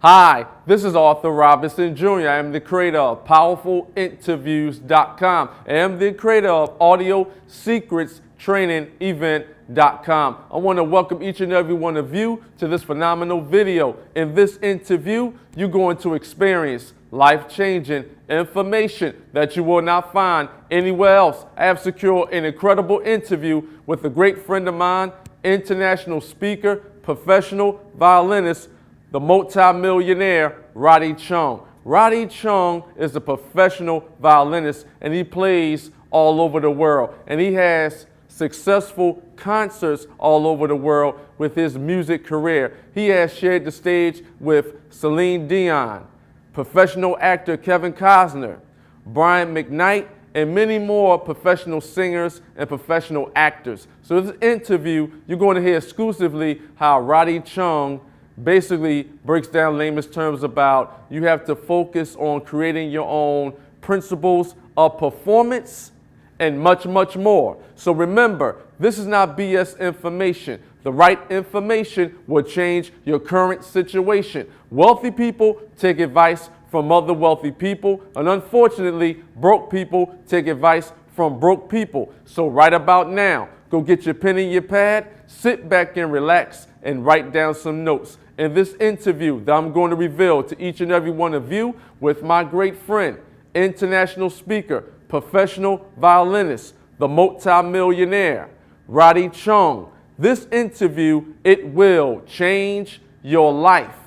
Hi, this is Arthur Robinson Jr. I am the creator of PowerfulInterviews.com. I am the creator of AudioSecretsTrainingEvent.com. I want to welcome each and every one of you to this phenomenal video. In this interview, you're going to experience life-changing information that you will not find anywhere else. I have secured an incredible interview with a great friend of mine, international speaker, professional violinist, the multi-millionaire Roddy Chong. Roddy Chong is a professional violinist and he plays all over the world. And he has successful concerts all over the world with his music career. He has shared the stage with Celine Dion, professional actor Kevin Costner, Brian McKnight, and many more professional singers and professional actors. So in this interview, you're going to hear exclusively how Roddy Chong basically breaks down layman's terms about you have to focus on creating your own principles of performance and much, much more. So remember, this is not BS information. The right information will change your current situation. Wealthy people take advice from other wealthy people, and unfortunately, broke people take advice from broke people. So right about now, go get your pen and your pad, sit back and relax, and write down some notes. In this interview that I'm going to reveal to each and every one of you with my great friend, international speaker, professional violinist, the multi-millionaire, Roddy Chong. This interview, it will change your life.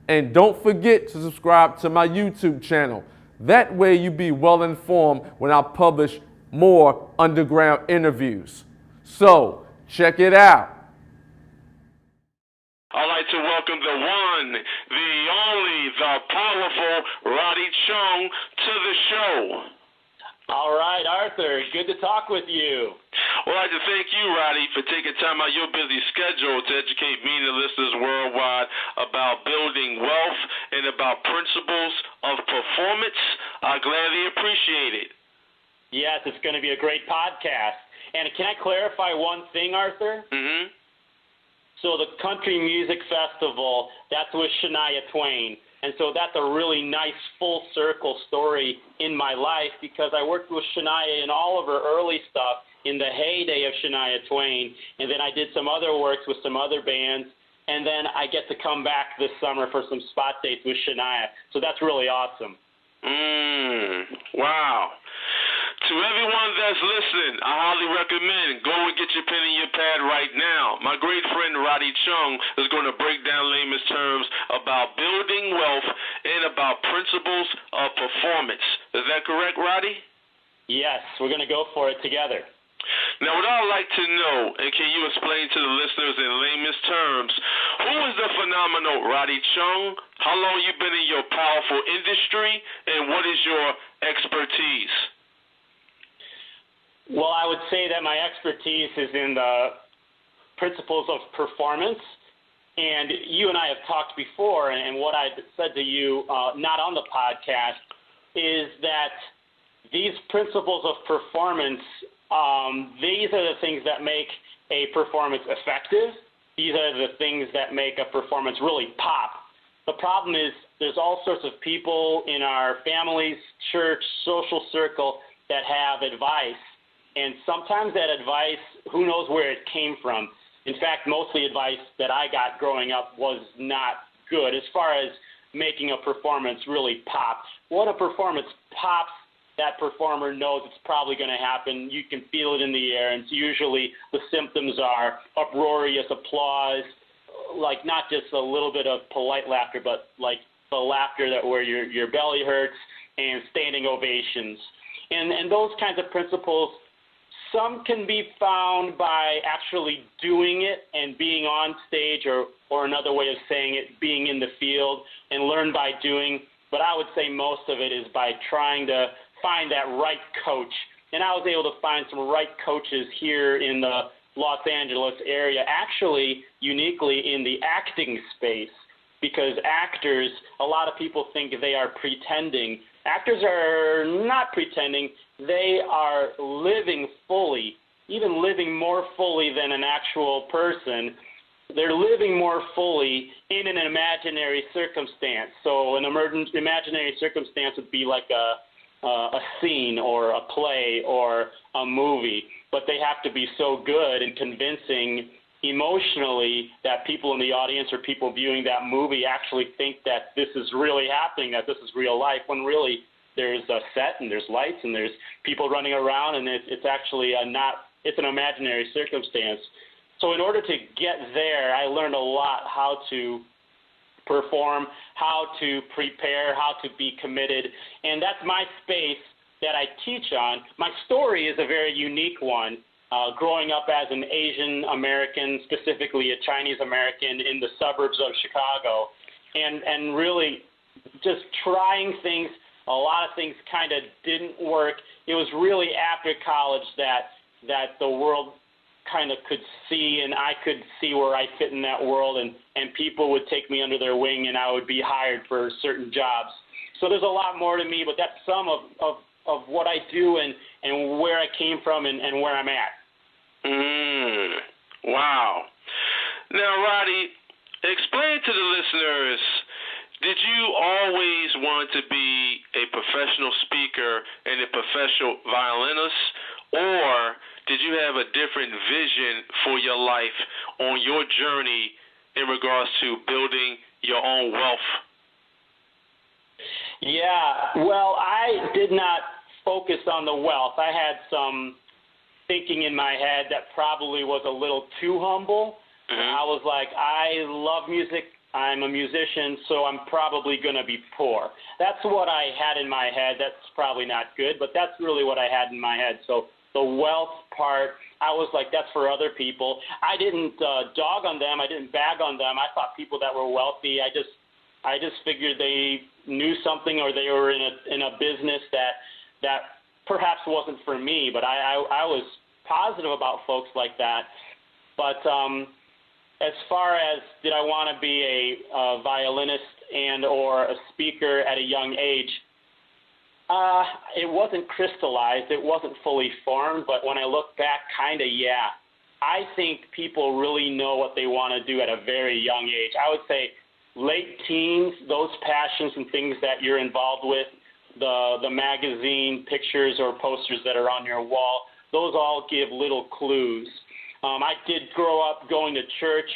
And don't forget to subscribe to my YouTube channel. That way you be well informed when I publish more underground interviews. So, check it out. I'd like to welcome the one, the only, the powerful Roddy Chong to the show. All right, Arthur, good to talk with you. Well, I'd like to thank you, Roddy, for taking time out of your busy schedule to educate me and the listeners worldwide about building wealth and about principles of performance. I gladly appreciate it. Yes, it's going to be a great podcast. And can I clarify one thing, Arthur? Mm-hmm. So the Country Music Festival, that's with Shania Twain. And so that's a really nice full circle story in my life because I worked with Shania in all of her early stuff in the heyday of Shania Twain. And then I did some other works with some other bands. And then I get to come back this summer for some spot dates with Shania. So that's really awesome. Wow. To everyone that's listening, I highly recommend go and get your pen and your pad right now. My great friend Roddy Chong is going to break down layman's terms about building wealth and about principles of performance. Is that correct, Roddy? Yes, we're going to go for it together. Now, what I'd like to know, and can you explain to the listeners in layman's terms, who is the phenomenal Roddy Chong? How long you been in your powerful industry, and what is your expertise? Well, I would say that my expertise is in the principles of performance. And you and I have talked before, and what I said to you, not on the podcast, is that these principles of performance, these are the things that make a performance effective. These are the things that make a performance really pop. The problem is there's all sorts of people in our families, church, social circle that have advice. And sometimes that advice, who knows where it came from. In fact, most of the advice that I got growing up was not good as far as making a performance really pop. When a performance pops, that performer knows it's probably going to happen. You can feel it in the air, and usually the symptoms are uproarious applause, like not just a little bit of polite laughter, but like the laughter that where your belly hurts, and standing ovations. And those kinds of principles, some can be found by actually doing it and being on stage, or another way of saying it, being in the field, and learn by doing. But I would say most of it is by trying to find that right coach. And I was able to find some right coaches here in the Los Angeles area, actually uniquely in the acting space, because actors, a lot of people think they are pretending. Actors are not pretending. They are living fully, even living more fully than an actual person. they're living more fully in an imaginary circumstance. So an imaginary circumstance would be like a scene or a play or a movie, but they have to be so good and convincing emotionally that people in the audience or people viewing that movie actually think that this is really happening, that this is real life, when really there's a set and there's lights and there's people running around, and it's actually it's an imaginary circumstance. So in order to get there, I learned a lot how to perform, how to prepare, how to be committed, and that's my space that I teach on. My story is a very unique one. Growing up as an Asian American, specifically a Chinese American in the suburbs of Chicago, and really just trying things. A lot of things kind of didn't work. It was really after college that the world kind of could see, and I could see where I fit in that world, and people would take me under their wing, and I would be hired for certain jobs. So there's a lot more to me, but that's some of what I do and where I came from and where I'm at. Wow. Now, Roddy, explain to the listeners, did you always want to be a professional speaker and a professional violinist, or did you have a different vision for your life on your journey in regards to building your own wealth? Yeah, well, I did not focus on the wealth. I had some thinking in my head that probably was a little too humble. I was like, I love music. I'm a musician, so I'm probably going to be poor. That's what I had in my head. That's probably not good, but that's really what I had in my head. So the wealth part, I was like, that's for other people. I didn't dog on them. I didn't bag on them. I thought people that were wealthy, I just figured they knew something, or they were in a business that perhaps wasn't for me. But I was positive about folks like that. But as far as did I want to be a violinist and or a speaker at a young age, it wasn't crystallized. It wasn't fully formed. But when I look back, kind of, yeah. I think people really know what they want to do at a very young age. I would say late teens, those passions and things that you're involved with, the magazine pictures or posters that are on your wall, those all give little clues. I did grow up going to church,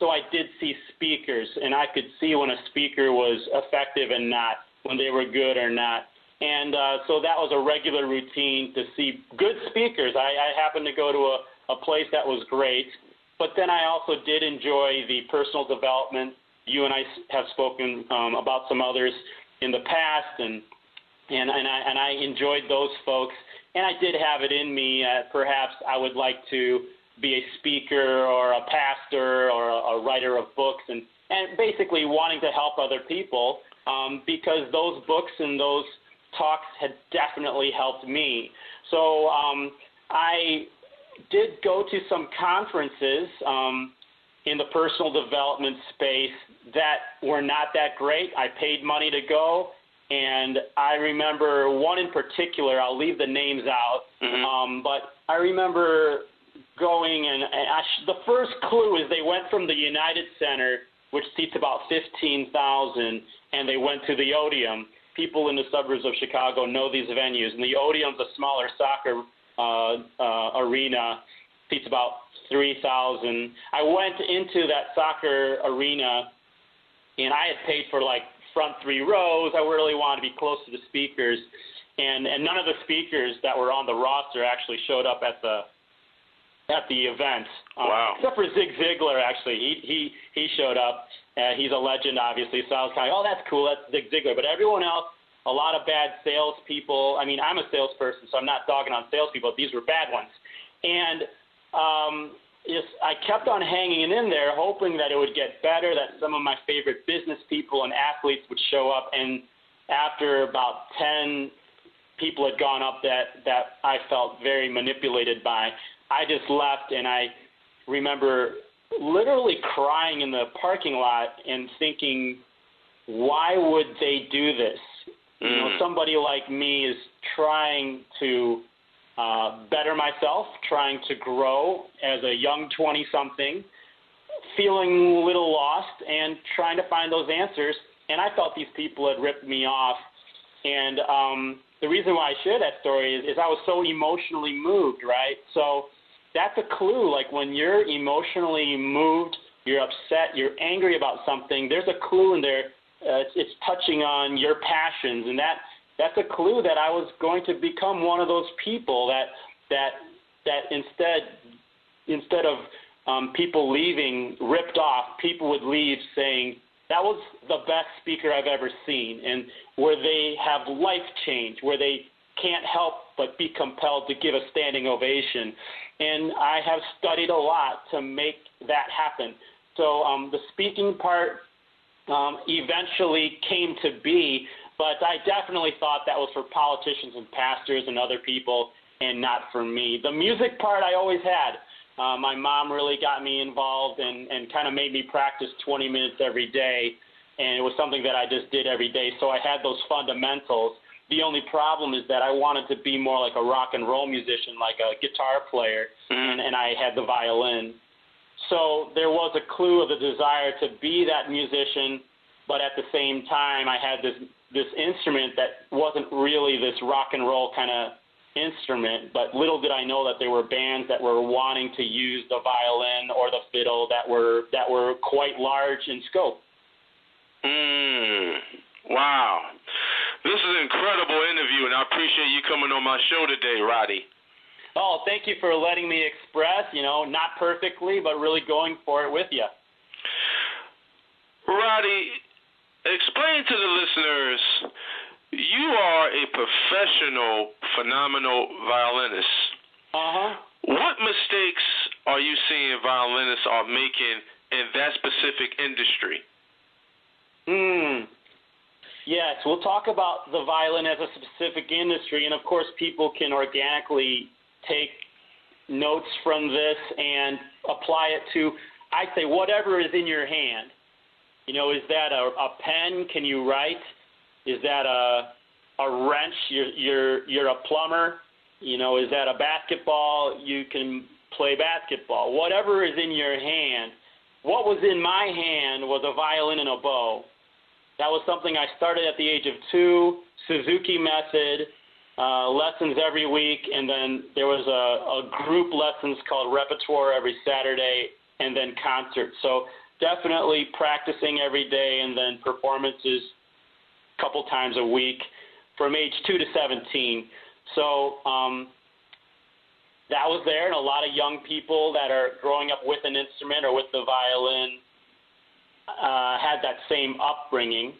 so I did see speakers, and I could see when a speaker was effective and not, when they were good or not. And so that was a regular routine to see good speakers. I happened to go to a place that was great, but then I also did enjoy the personal development. You and I have spoken about some others in the past, and I enjoyed those folks. And I did have it in me. Perhaps I would like to be a speaker or a pastor or a writer of books, and basically wanting to help other people because those books and those talks had definitely helped me. So I did go to some conferences in the personal development space that were not that great. I paid money to go. And I remember one in particular, I'll leave the names out, but I remember going, and the first clue is they went from the United Center, which seats about 15,000, and they went to the Odeum. People in the suburbs of Chicago know these venues, and the Odeum's a smaller soccer arena, seats about 3,000. I went into that soccer arena, and I had paid for like front 3 rows. I really wanted to be close to the speakers, and none of the speakers that were on the roster actually showed up at the event. Wow. Except for Zig Ziglar, actually. He showed up. He's a legend, obviously, so I was kind of, that's cool, that's Zig Ziglar. But everyone else, a lot of bad salespeople. I mean, I'm a salesperson, so I'm not dogging on salespeople. These were bad ones. And I kept on hanging in there, hoping that it would get better, that some of my favorite business people and athletes would show up. And after about 10 people had gone up that I felt very manipulated by, I just left. And I remember literally crying in the parking lot and thinking, why would they do this? You know, somebody like me is trying to better myself, trying to grow as a young 20-something, feeling a little lost and trying to find those answers. And I felt these people had ripped me off. And the reason why I share that story is I was so emotionally moved, right? So that's a clue. Like when you're emotionally moved, you're upset, you're angry about something, there's a clue in there. It's touching on your passions, and that's a clue that I was going to become one of those people that instead of people leaving ripped off, people would leave saying, that was the best speaker I've ever seen, and where they have life change, where they can't help but be compelled to give a standing ovation. And I have studied a lot to make that happen. So the speaking part eventually came to be, but I definitely thought that was for politicians and pastors and other people and not for me. The music part I always had. My mom really got me involved and kind of made me practice 20 minutes every day, and it was something that I just did every day. So I had those fundamentals. The only problem is that I wanted to be more like a rock and roll musician, like a guitar player, and I had the violin. So there was a clue of the desire to be that musician, but at the same time I had this instrument that wasn't really this rock and roll kind of instrument, but little did I know that there were bands that were wanting to use the violin or the fiddle that were quite large in scope. Wow. This is an incredible interview, and I appreciate you coming on my show today, Roddy. Oh, thank you for letting me express, not perfectly, but really going for it with you. Roddy, explain to the listeners, you are a professional, phenomenal violinist. What mistakes are you seeing violinists are making in that specific industry? Yes, we'll talk about the violin as a specific industry, and of course people can organically take notes from this and apply it to, I'd say, whatever is in your hand. Is that a pen? Can you write? Is that a wrench? You're a plumber. Is that a basketball? You can play basketball. Whatever is in your hand. What was in my hand was a violin and a bow. That was something I started at the age of 2, Suzuki method, lessons every week, and then there was a group lessons called repertoire every Saturday, and then concerts. So definitely practicing every day, and then performances a couple times a week from age 2 to 17. So that was there, and a lot of young people that are growing up with an instrument or with the violin had that same upbringing.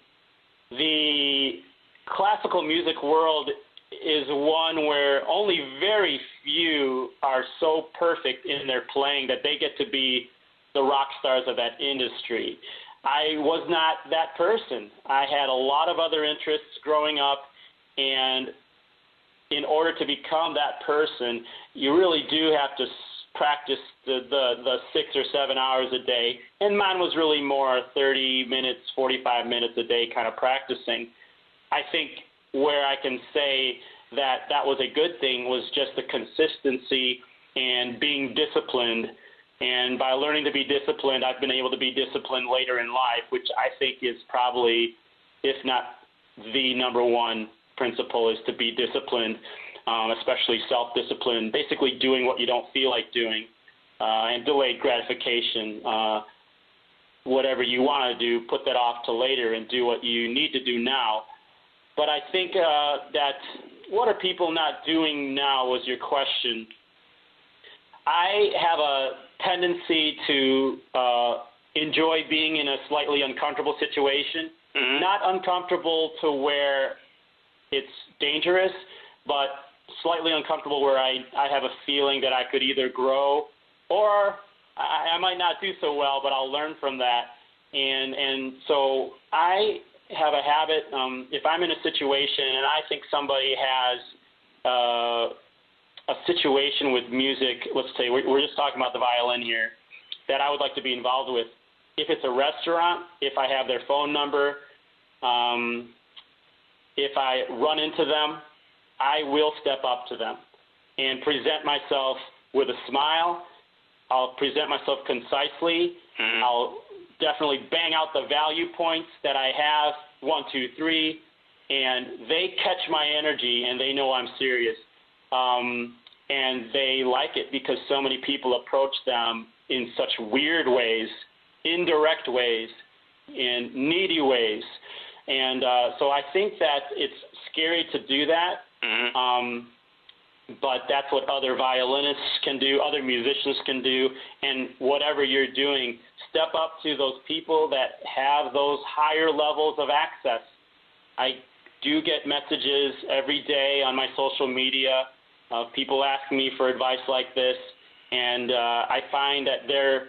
The classical music world is one where only very few are so perfect in their playing that they get to be the rock stars of that industry. I was not that person. I had a lot of other interests growing up, and in order to become that person, you really do have to practice the 6 or 7 hours a day, and mine was really more 30 minutes, 45 minutes a day kind of practicing. I think where I can say that was a good thing was just the consistency and being disciplined, and by learning to be disciplined, I've been able to be disciplined later in life, which I think is probably, if not the number one principle, is to be disciplined. Especially self-discipline, basically doing what you don't feel like doing, and delayed gratification. Whatever you want to do, put that off to later and do what you need to do now. But I think that what are people not doing now was your question. I have a tendency to enjoy being in a slightly uncomfortable situation, not uncomfortable to where it's dangerous, but slightly uncomfortable where I have a feeling that I could either grow or I might not do so well, but I'll learn from that. And so I have a habit, if I'm in a situation and I think somebody has a situation with music, let's say we're just talking about the violin here, that I would like to be involved with. If it's a restaurant, if I have their phone number, if I run into them, I will step up to them and present myself with a smile I'll present myself concisely. Mm-hmm. I'll definitely bang out the value points that I have, 1, 2, 3, and they catch my energy and they know I'm serious. And they like it because so many people approach them in such weird ways, indirect ways, in needy ways. And so I think that it's scary to do that. Mm-hmm. But that's what other violinists can do, other musicians can do, and whatever you're doing, step up to those people that have those higher levels of access. I do get messages every day on my social media of people asking me for advice like this, and I find that they're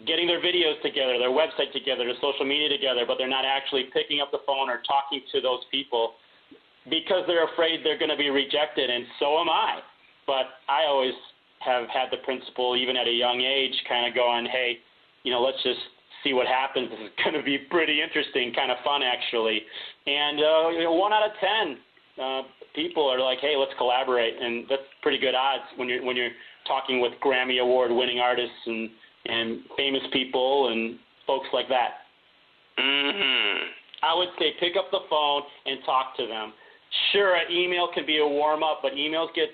getting their videos together, their website together, their social media together, but they're not actually picking up the phone or talking to those people because they're afraid they're going to be rejected, and so am I. But I always have had the principle, even at a young age, kind of going, hey, let's just see what happens. This is going to be pretty interesting, kind of fun, actually. And 1 out of 10 people are like, hey, let's collaborate, and that's pretty good odds when you're talking with Grammy Award-winning artists and famous people and folks like that. Mm-hmm. I would say pick up the phone and talk to them. Sure, an email can be a warm-up, but emails get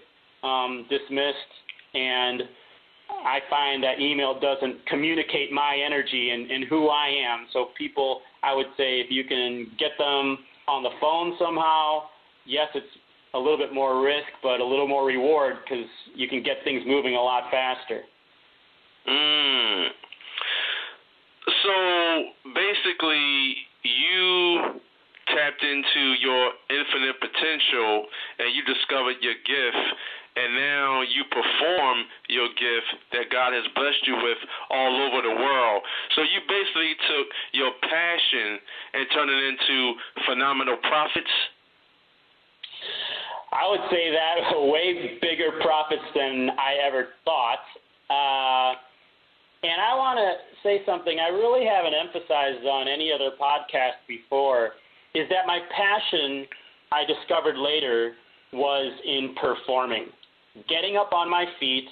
dismissed, and I find that email doesn't communicate my energy and who I am. So people, I would say, if you can get them on the phone somehow, yes, it's a little bit more risk, but a little more reward because you can get things moving a lot faster. So basically, you tapped into your infinite potential and you discovered your gift, and now you perform your gift that God has blessed you with all over the world. So you basically took your passion and turned it into phenomenal profits? I would say that way bigger profits than I ever thought. And I want to say something I really haven't emphasized on any other podcast before, is that my passion, I discovered later, was in performing, getting up on my feet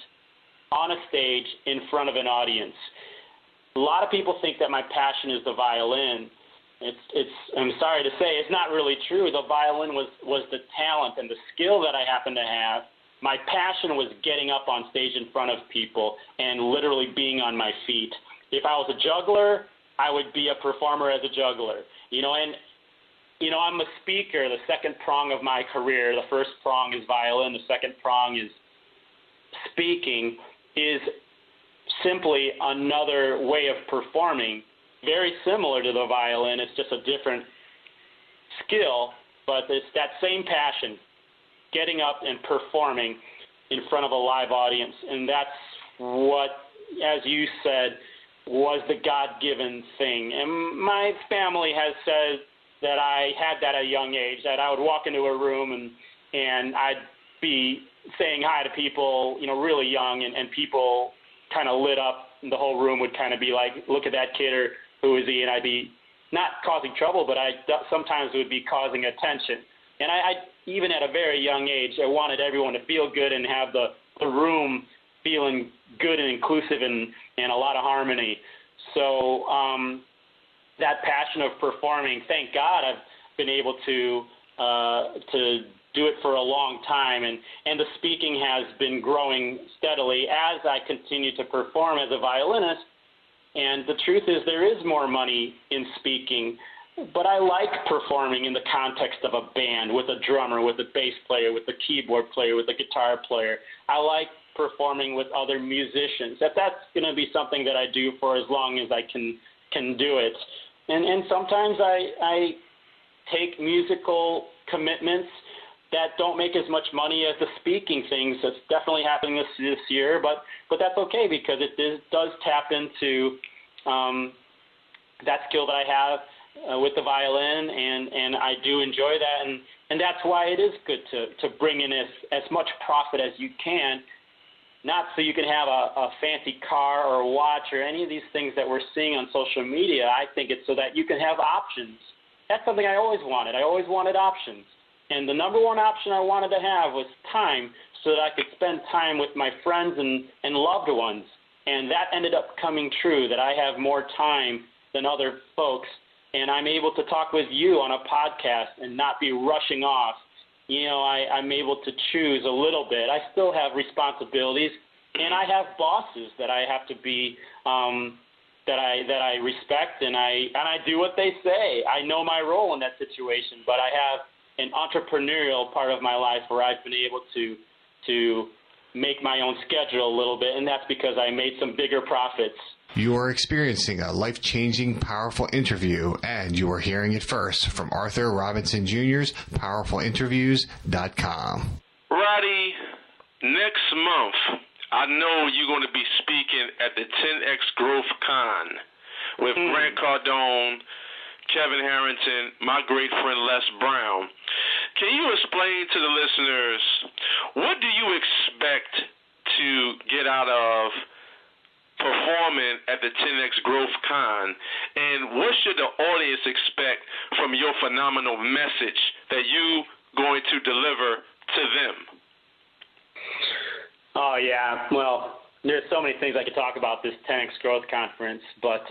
on a stage in front of an audience. A lot of people think that my passion is the violin. I'm sorry to say, it's not really true. The violin was the talent and the skill that I happen to have. My passion was getting up on stage in front of people and literally being on my feet. If I was a juggler, I would be a performer as a juggler. I'm a speaker, the second prong of my career. The first prong is violin. The second prong is speaking, is simply another way of performing, very similar to the violin. It's just a different skill, but it's that same passion, getting up and performing in front of a live audience. And that's what, as you said, was the God-given thing. And my family has said that I had that at a young age, that I would walk into a room and I'd be saying hi to people, really young, and people kind of lit up, and the whole room would kind of be like, look at that kid, or who is he? And I'd be not causing trouble, but I sometimes would be causing attention. And I even at a very young age, I wanted everyone to feel good and have the room feeling good and inclusive and a lot of harmony. So that passion of performing, thank God I've been able to do it for a long time, and the speaking has been growing steadily as I continue to perform as a violinist. And the truth is there is more money in speaking, but I like performing in the context of a band, with a drummer, with a bass player, with a keyboard player, with a guitar player. I like performing with other musicians. That's going to be something that I do for as long as I can do it. And sometimes I take musical commitments that don't make as much money as the speaking things. That's definitely happening this year, but that's okay, because it does tap into that skill that I have with the violin, and I do enjoy that, and that's why it is good to bring in as much profit as you can, not so you can have a fancy car or a watch or any of these things that we're seeing on social media. I think it's so that you can have options. That's something I always wanted. I always wanted options. And the number one option I wanted to have was time, so that I could spend time with my friends and loved ones. And that ended up coming true, that I have more time than other folks, and I'm able to talk with you on a podcast and not be rushing off. You know, I'm able to choose a little bit. I still have responsibilities, and I have bosses that I have to be that I respect, and I do what they say. I know my role in that situation, but I have an entrepreneurial part of my life where I've been able to make my own schedule a little bit, and that's because I made some bigger profits. You are experiencing a life-changing, powerful interview, and you are hearing it first from Arthur Robinson Jr.'s PowerfulInterviews.com. Roddy, next month, I know you're going to be speaking at the 10X Growth Con with Grant Cardone, Kevin Harrington, my great friend Les Brown. Can you explain to the listeners, what do you expect to get out of performing at the 10X Growth Con, and what should the audience expect from your phenomenal message that you going to deliver to them? Oh, yeah. Well, there's so many things I could talk about this 10X Growth Conference, but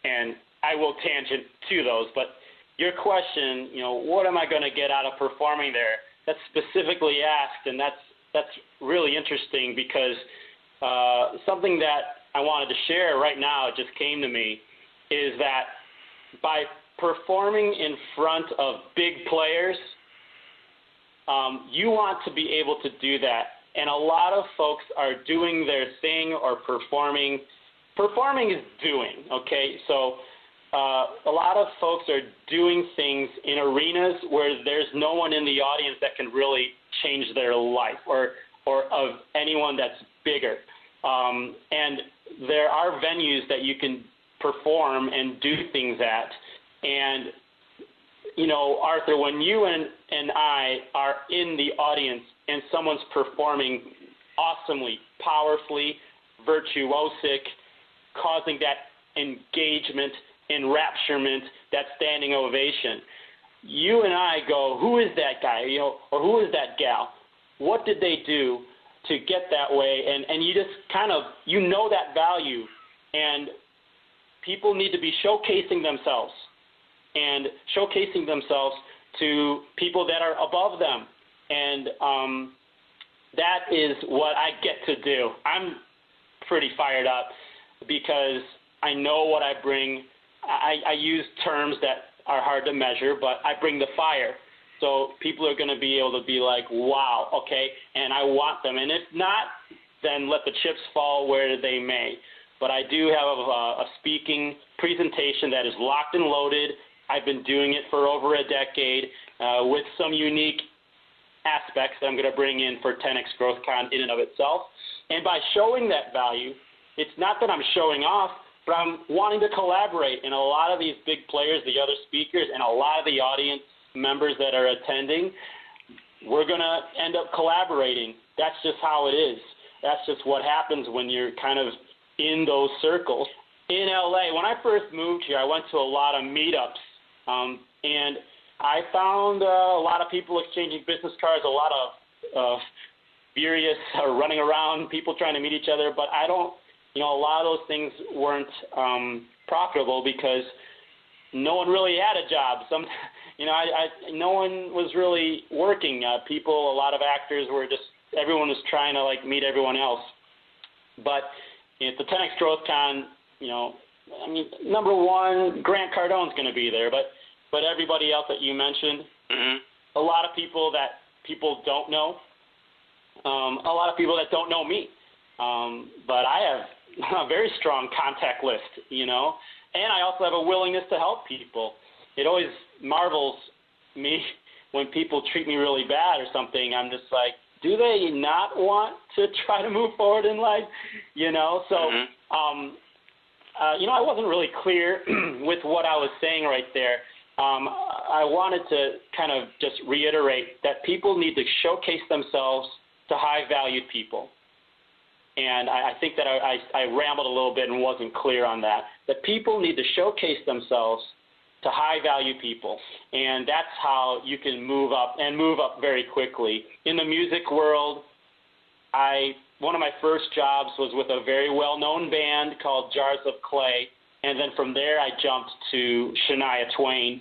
and I will tangent to those. But your question, you know, what am I going to get out of performing there? That's specifically asked, and that's really interesting because something that I wanted to share right now, it just came to me, is that by performing in front of big players, you want to be able to do that. And a lot of folks are doing their thing or performing. Performing is doing, okay? So a lot of folks are doing things in arenas where there's no one in the audience that can really change their life or of anyone that's bigger. And there are venues that you can perform and do things at. And, you know, Arthur, when you and I are in the audience and someone's performing awesomely, powerfully, virtuosic, causing that engagement, enrapturement, that standing ovation, you and I go, who is that guy, you know, or who is that gal? What did they do to get that way? And you just kind of, you know that value, and people need to be showcasing themselves and showcasing themselves to people that are above them. And that is what I get to do. I'm pretty fired up because I know what I bring. I use terms that are hard to measure, but I bring the fire. So people are going to be able to be like, wow, okay, and I want them. And if not, then let the chips fall where they may. But I do have a speaking presentation that is locked and loaded. I've been doing it for over a decade with some unique aspects that I'm going to bring in for 10X Growth Con in and of itself. And by showing that value, it's not that I'm showing off, but I'm wanting to collaborate. And a lot of these big players, the other speakers, and a lot of the audience members that are attending, we're going to end up collaborating. That's just how it is. That's just what happens when you're kind of in those circles. In LA, when I first moved here, I went to a lot of meetups, and I found a lot of people exchanging business cards, a lot of furious running around, people trying to meet each other, but I don't, you know, a lot of those things weren't profitable because no one really had a job. No one was really working. People, a lot of actors were just, everyone was trying to like meet everyone else. But at the 10X Growth Con, you know, I mean, number one, Grant Cardone's going to be there, but everybody else that you mentioned, a lot of people that people don't know, a lot of people that don't know me. But I have a very strong contact list, you know, and I also have a willingness to help people. It always marvels me when people treat me really bad or something. I'm just like, do they not want to try to move forward in life? You know, so, you know, I wasn't really clear with what I was saying right there. I wanted to kind of just reiterate that people need to showcase themselves to high-valued people. And I think that I rambled a little bit and wasn't clear on that. That people need to showcase themselves to high-value people, and that's how you can move up, and move up very quickly. In the music world, one of my first jobs was with a very well-known band called Jars of Clay, and then from there I jumped to Shania Twain.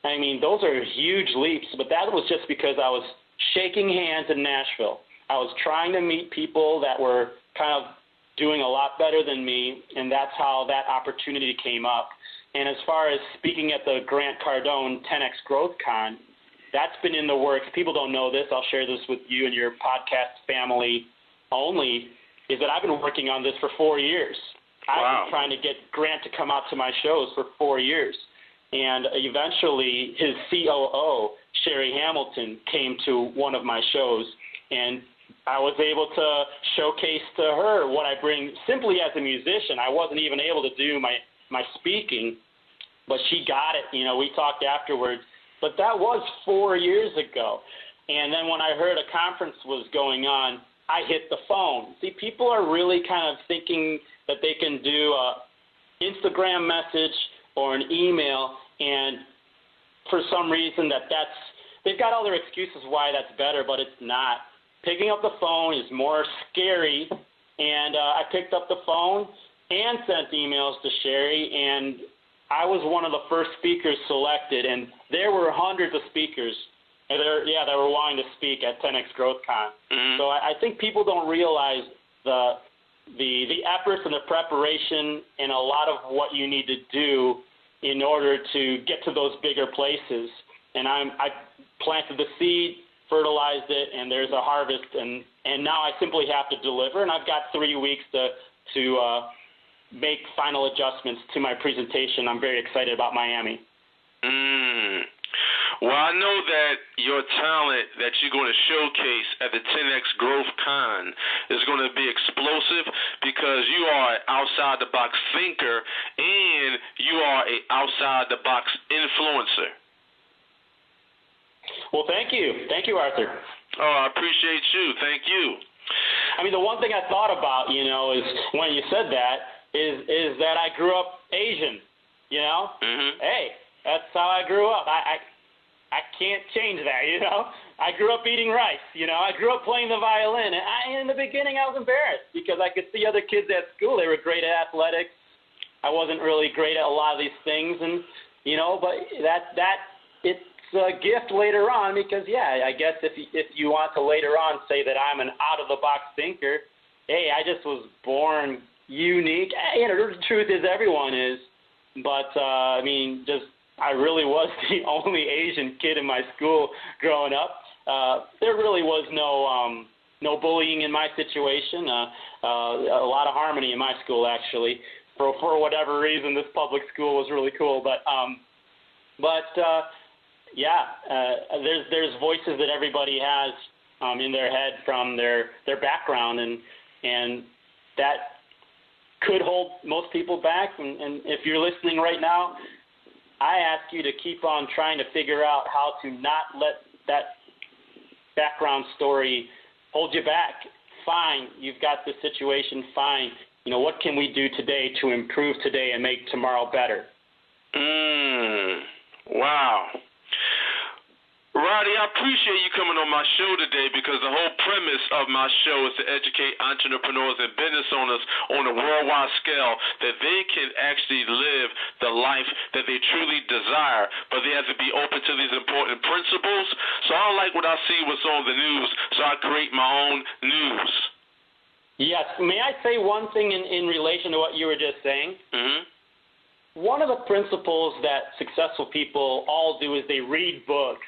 I mean, those are huge leaps, but that was just because I was shaking hands in Nashville. I was trying to meet people that were kind of doing a lot better than me, and that's how that opportunity came up. And as far as speaking at the Grant Cardone 10X Growth Con, that's been in the works. People don't know this. I'll share this with you and your podcast family only, is that I've been working on this for 4 years. Wow. I've been trying to get Grant to come out to my shows for 4 years. And eventually his COO, Sherry Hamilton, came to one of my shows, and I was able to showcase to her what I bring simply as a musician. I wasn't even able to do my speaking, but she got it. You know, we talked afterwards. But that was 4 years ago. And then when I heard a conference was going on, I hit the phone. See, people are really kind of thinking that they can do a Instagram message or an email, and for some reason they've got all their excuses why that's better, but it's not. Picking up the phone is more scary, and I picked up the phone and sent emails to Sherry, and I was one of the first speakers selected, and there were hundreds of speakers that were wanting to speak at 10X Growth Con. Mm-hmm. So I think people don't realize the efforts and the preparation and a lot of what you need to do in order to get to those bigger places. And I planted the seed, fertilized it, and there's a harvest, and now I simply have to deliver, and I've got 3 weeks to make final adjustments to my presentation. I'm very excited about Miami. Well, I know that your talent that you're going to showcase at the 10X Growth Con is going to be explosive because you are an outside-the-box thinker and you are an outside-the-box influencer. Well, thank you. Thank you, Arthur. Oh, I appreciate you. Thank you. I mean, the one thing I thought about, is when you said that, is that I grew up Asian, Mm-hmm. Hey, that's how I grew up. I can't change that, I grew up eating rice, I grew up playing the violin. And in the beginning, I was embarrassed because I could see other kids at school. They were great at athletics. I wasn't really great at a lot of these things, and, but it's a gift later on because, I guess if you want to later on say that I'm an out-of-the-box thinker, hey, I just was born unique. The truth is everyone is, but, I really was the only Asian kid in my school growing up. There really was no bullying in my situation, a lot of harmony in my school, actually. For whatever reason, this public school was really cool, there's voices that everybody has in their head from their background, and that could hold most people back. And if you're listening right now, I ask you to keep on trying to figure out how to not let that background story hold you back. Fine, you've got this situation, fine. What can we do today to improve today and make tomorrow better? Wow. Roddy, I appreciate you coming on my show today because the whole premise of my show is to educate entrepreneurs and business owners on a worldwide scale that they can actually live the life that they truly desire, but they have to be open to these important principles. So I don't like what I see what's on the news, so I create my own news. Yes. May I say one thing in relation to what you were just saying? Mm-hmm. One of the principles that successful people all do is they read books.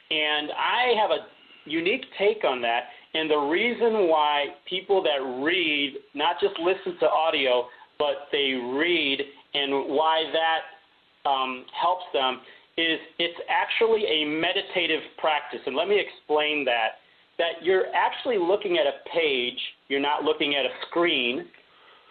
And I have a unique take on that, and the reason why people that read, not just listen to audio, but they read, and why that helps them, is it's actually a meditative practice. And let me explain that you're actually looking at a page, you're not looking at a screen,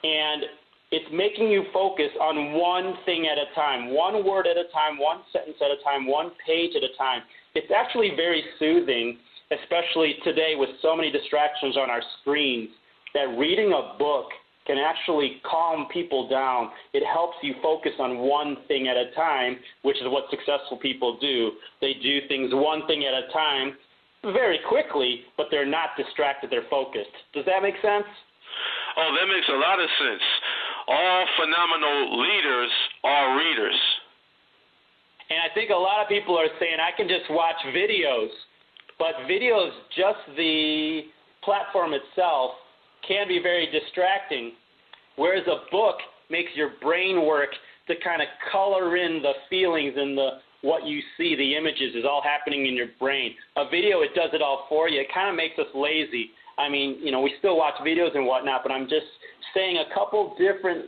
and it's making you focus on one thing at a time, one word at a time, one sentence at a time, one page at a time. It's actually very soothing, especially today with so many distractions on our screens, that reading a book can actually calm people down. It helps you focus on one thing at a time, which is what successful people do. They do things one thing at a time, very quickly, but they're not distracted. They're focused. Does that make sense? Oh, that makes a lot of sense. All phenomenal leaders are readers. And I think a lot of people are saying, I can just watch videos. But videos, just the platform itself, can be very distracting, whereas a book makes your brain work to kind of color in the feelings and what you see, the images is all happening in your brain. A video, it does it all for you. It kind of makes us lazy. I mean, we still watch videos and whatnot, but I'm just saying a couple different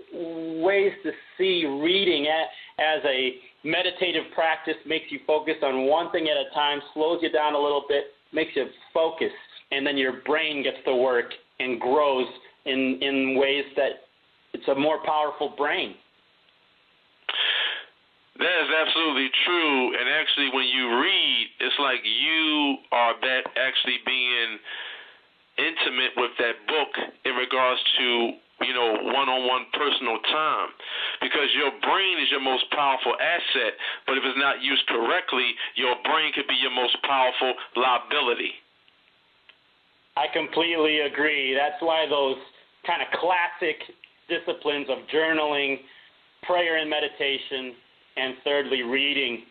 ways to see reading as a meditative practice, makes you focus on one thing at a time, slows you down a little bit, makes you focus, and then your brain gets to work and grows in ways that it's a more powerful brain. That is absolutely true. And actually, when you read, it's like you are actually being intimate with that book in regards to, one-on-one personal time, because your brain is your most powerful asset, but if it's not used correctly, your brain could be your most powerful liability. I completely agree. That's why those kind of classic disciplines of journaling, prayer and meditation, and thirdly, reading,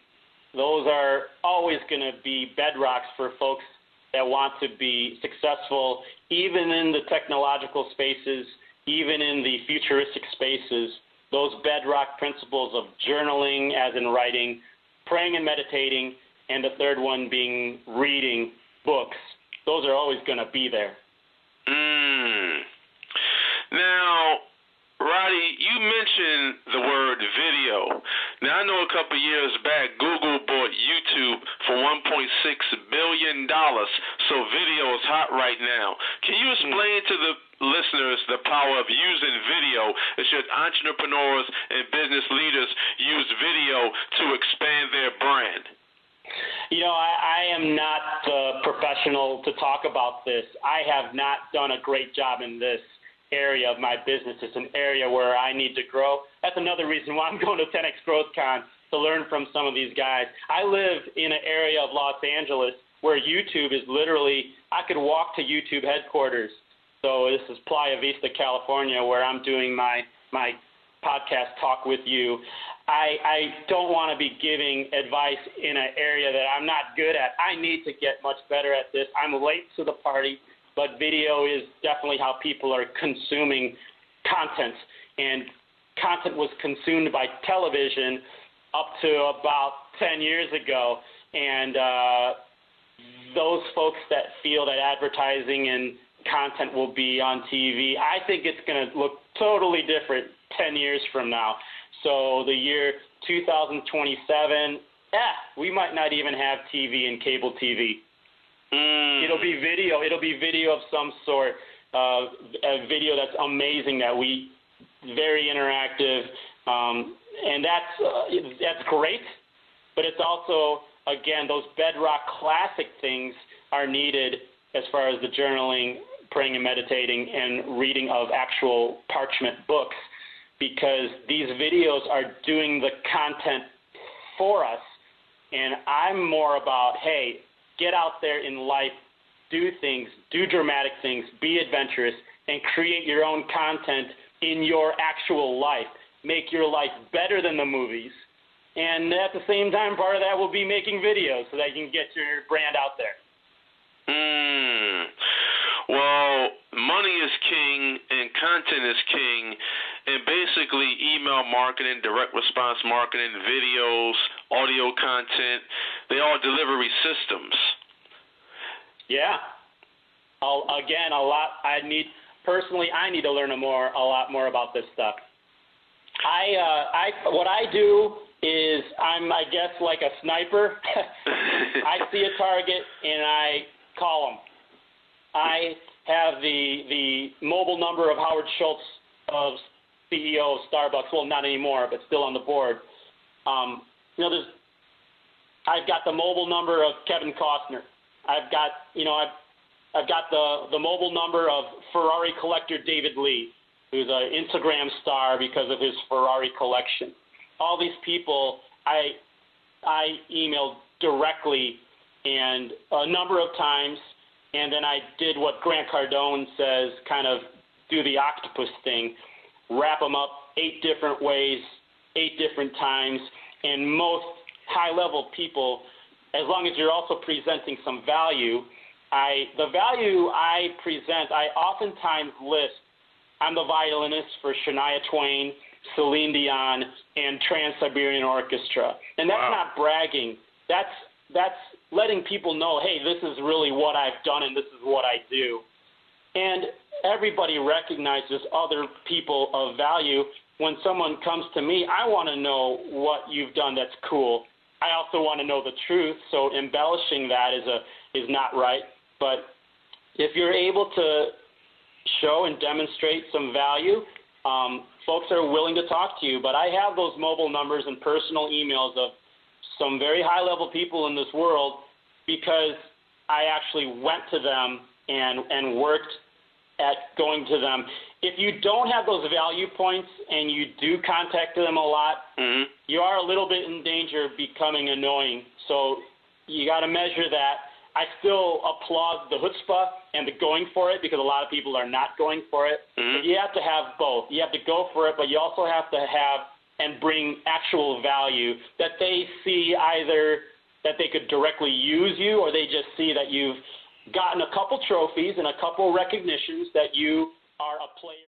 those are always going to be bedrocks for folks that want to be successful, even in the technological spaces, even in the futuristic spaces. Those bedrock principles of journaling, as in writing, praying and meditating, and the third one being reading books. Those are always going to be there. Now, Roddy, you mentioned the word video. Now, I know a couple of years back, Google bought YouTube for $1.6 billion, so video is hot right now. Can you explain to the listeners the power of using video, and should entrepreneurs and business leaders use video to expand their brand? I am not the professional to talk about this. I have not done a great job in this area of my business. It's an area where I need to grow. That's another reason why I'm going to 10X GrowthCon, to learn from some of these guys. I live in an area of Los Angeles where YouTube is literally, I could walk to YouTube headquarters. So this is Playa Vista, California, where I'm doing my podcast talk with you. I don't want to be giving advice in an area that I'm not good at. I need to get much better at this. I'm late to the party, but video is definitely how people are consuming content. And content was consumed by television up to about 10 years ago. And those folks that feel that advertising and content will be on TV, I think it's going to look totally different 10 years from now. So the year 2027, we might not even have TV and cable TV. It'll be video. It'll be video of some sort, a video that's amazing, very interactive, and that's great. But it's also, again, those bedrock classic things are needed as far as the journaling, praying and meditating, and reading of actual parchment books, because these videos are doing the content for us. And I'm more about, hey, get out there in life, do things, do dramatic things, be adventurous, and create your own content in your actual life. Make your life better than the movies. And at the same time, part of that will be making videos so that you can get your brand out there. Well, money is king and content is king, and basically email marketing, direct response marketing, videos, audio content, they are delivery systems. Yeah. Again, a lot. I need to learn a lot more about this stuff. What I do is I guess like a sniper. I see a target and I call them. I have the mobile number of Howard Schultz, of CEO of Starbucks. Well, not anymore, but still on the board. I've got the mobile number of Kevin Costner. I've got the mobile number of Ferrari collector David Lee, who's an Instagram star because of his Ferrari collection. All these people I email directly, and a number of times, and then I did what Grant Cardone says, kind of do the octopus thing, wrap them up 8 different ways, 8 different times, and most high-level people, as long as you're also presenting some value, the value I present, I oftentimes list, I'm the violinist for Shania Twain, Celine Dion, and Trans-Siberian Orchestra. And that's not bragging. That's letting people know, hey, this is really what I've done and this is what I do. And everybody recognizes other people of value. When someone comes to me, I want to know what you've done that's cool. I also want to know the truth, so embellishing that is not right. But if you're able to show and demonstrate some value, folks are willing to talk to you. But I have those mobile numbers and personal emails of some very high-level people in this world because I actually went to them and worked at going to them. If you don't have those value points and you do contact them a lot, you are a little bit in danger of becoming annoying. So you got to measure that. I still applaud the chutzpah and the going for it because a lot of people are not going for it. But you have to have both. You have to go for it, but you also have to have and bring actual value that they see either that they could directly use you or they just see that you've gotten a couple trophies and a couple recognitions that you are a player.